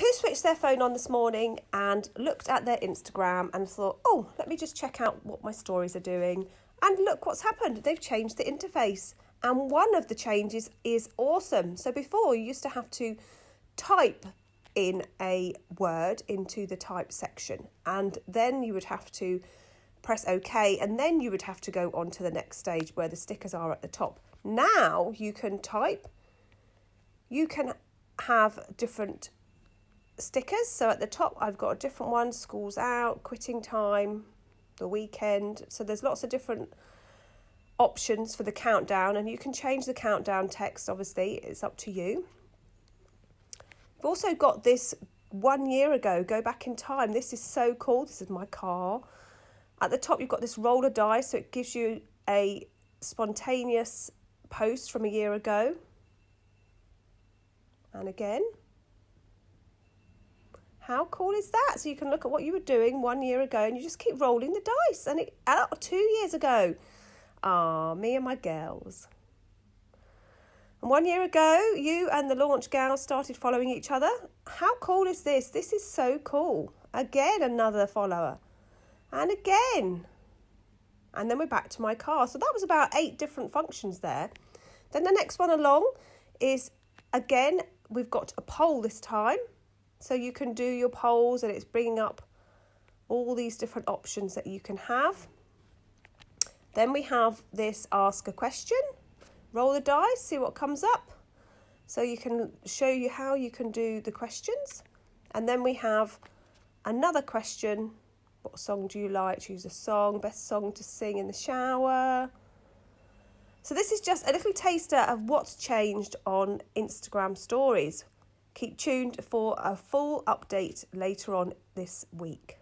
who switched their phone on this morning and looked at their Instagram and thought, oh, let me just check out what my stories are doing. And look what's happened. They've changed the interface. And one of the changes is awesome. So before, you used to have to type in a word into the type section. And then you would have to press OK. And then you would have to go on to the next stage where the stickers are at the top. Now you can type. You can have different stickers. So at the top, I've got a different one, school's out, quitting time, the weekend. So there's lots of different options for the countdown, and you can change the countdown text. Obviously, it's up to you. I've also got this 1 year ago, go back in time. This is so cool. This is my car. At the top, you've got this roll of dice, so it gives you a spontaneous post from a year ago. And again, how cool is that? So you can look at what you were doing 1 year ago and you just keep rolling the dice. And 2 years ago. Me and my girls. And 1 year ago, you and the launch gals started following each other. How cool is this? This is so cool. Again, another follower. And again. And then we're back to my car. So that was about 8 different functions there. Then the next one along is, again, we've got a poll this time. So you can do your polls and it's bringing up all these different options that you can have. Then we have this ask a question. Roll the dice, see what comes up. So you can show you how you can do the questions. And then we have another question. What song do you like? Choose a song. Best song to sing in the shower. So this is just a little taster of what's changed on Instagram stories. Keep tuned for a full update later on this week.